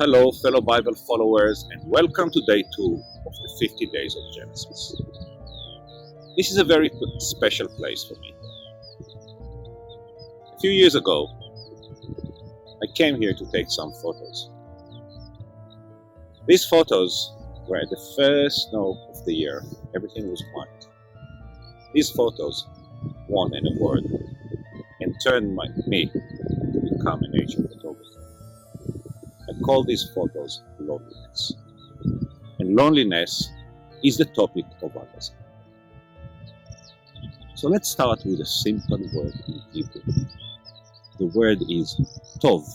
Hello, fellow Bible followers, and welcome to day 2 of the 50 days of Genesis. This is a very special place for me. A few years ago, I came here to take some photos. These photos were at the first snow of the year. Everything was white. These photos won an award and turned me to become a nature photographer. I call these photos loneliness. And loneliness is the topic of our lesson. So let's start with a simple word in Hebrew. The word is tov.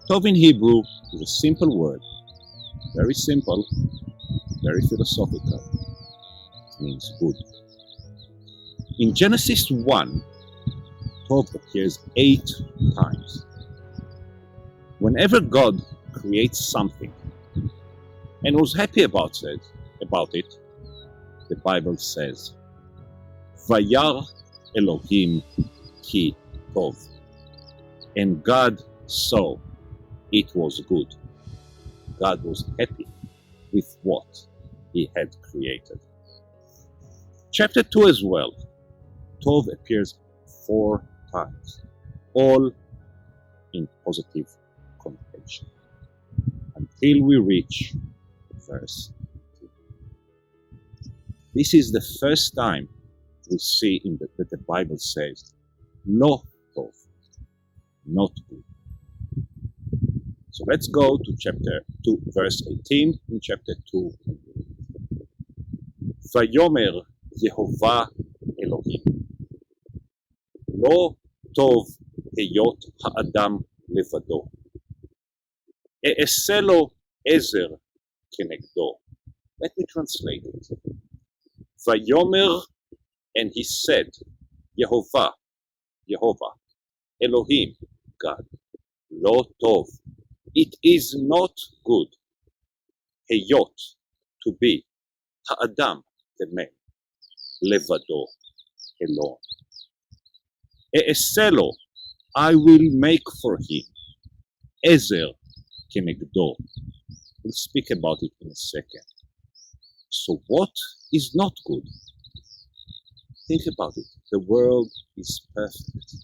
Tov in Hebrew is a simple word, very simple, very philosophical. It means good. In Genesis 1, tov appears 8 times. Whenever God creates something and was happy about it, the Bible says, "Vayar Elohim ki tov," and God saw it was good. God was happy with what He had created. Chapter 2 as well, tov appears 4 times, all in positive connotation, until we reach verse 2. This is the first time we see that the Bible says, "Lo tov," not good. So let's go to chapter 2, verse 18 in chapter 2. Vayomer Yehovah Elohim, lo tov heyot ha'adam levado. 𝐿 𝐆𝐄𝐍𝐿 𝐿𝐻. Let me translate it. Vayomer, and he said, Yehovah, Elohim, God, lo tov, it is not good, heyot, to be, ha'adam, the man, levado, alone. 𝐿 I will make for him, 𝐆𝐿 𝐾𝐀𝐘𝐒. We'll speak about it in a second. So what is not good? Think about it. The world is perfect.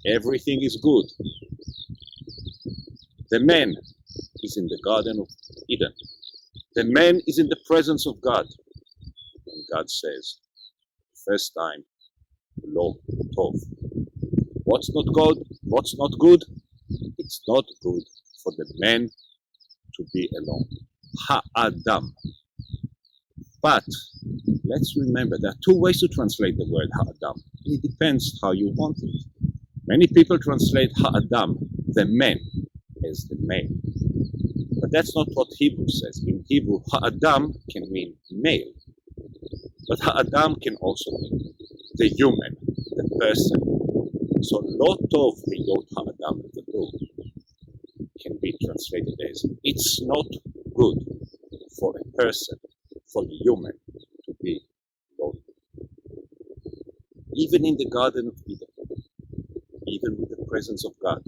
Everything is good. The man is in the Garden of Eden. The man is in the presence of God. And God says, first time, lo tov. What's not good? What's not good? It's not good for the man to be alone. Ha'adam. But let's remember there are 2 ways to translate the word ha'adam. It depends how you want it. Many people translate ha'adam, the man, as the male. But that's not what Hebrew says. In Hebrew, ha'adam can mean male. But ha'adam can also mean the human, the person. So lo tov heyot ha'adam levado can be translated as, it's not good for a person, for a human, to be lonely. Even in the Garden of Eden, even with the presence of God,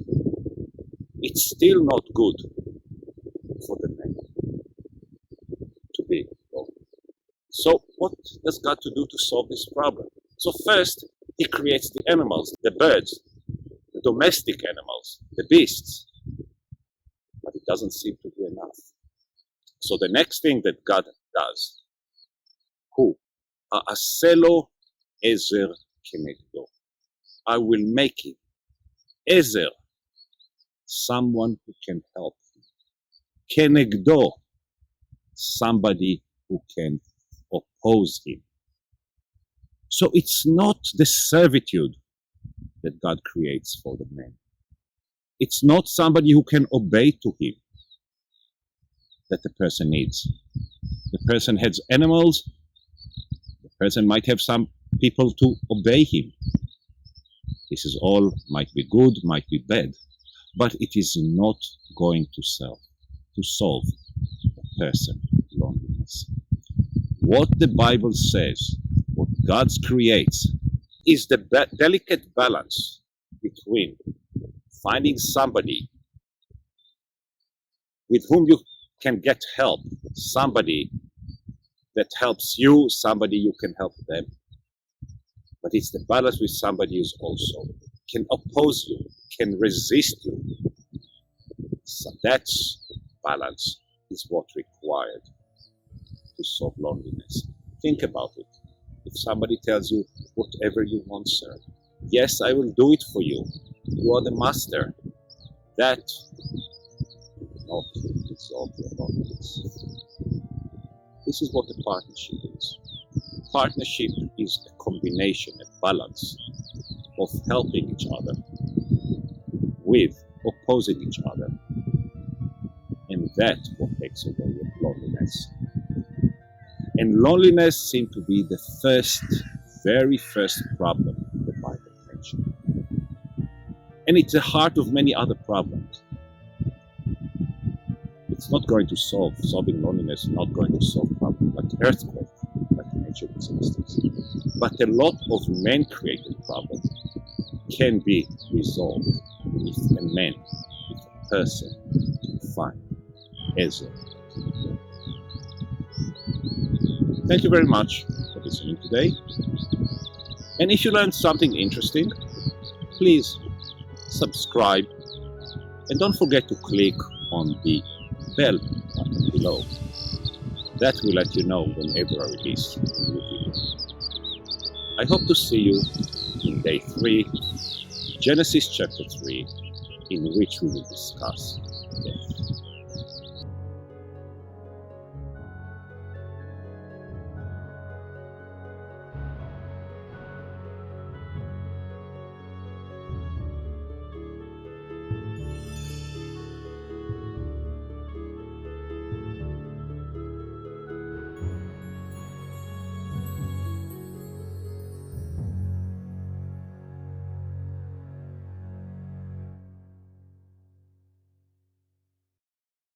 it's still not good for the man to be lonely. So what does God to do to solve this problem? So first, He creates the animals, the birds, the domestic animals, the beasts. But it doesn't seem to be enough. So the next thing that God does, 𝐿 𝐵𝐻 𝐾𝐀𝐘𝐒. I will make him 𝐵𝐻, someone who can help him. 𝐾𝐀𝐘𝐒, somebody who can oppose him. So it's not the servitude that God creates for the man. It's not somebody who can obey to him that the person needs. The person has animals. The person might have some people to obey him. This is all might be good, might be bad, but it is not going to solve a person loneliness. What the Bible says, what God creates, is the delicate balance between finding somebody with whom you can get help, somebody that helps you, somebody you can help them. But it's the balance with somebody who's also can oppose you, can resist you. So that balance is what required to solve loneliness. Think about it. If somebody tells you, whatever you want, sir, yes, I will do it for you. You are the master. That will not resolve your loneliness. This is what a partnership is. Partnership is a combination, a balance of helping each other with opposing each other. And that's what takes away your loneliness. And loneliness seems to be the very first problem the Bible mentioned. And it's the heart of many other problems. It's not going to solving loneliness is not going to solve problems like earthquake, like nature disasters. But a lot of man-created problems can be resolved if a man, if a person can find Ezer. Thank you very much for listening today. And if you learned something interesting, please subscribe and don't forget to click on the bell button below. That will let you know whenever I release a new video. I hope to see you in day 3, Genesis chapter 3, in which we will discuss death.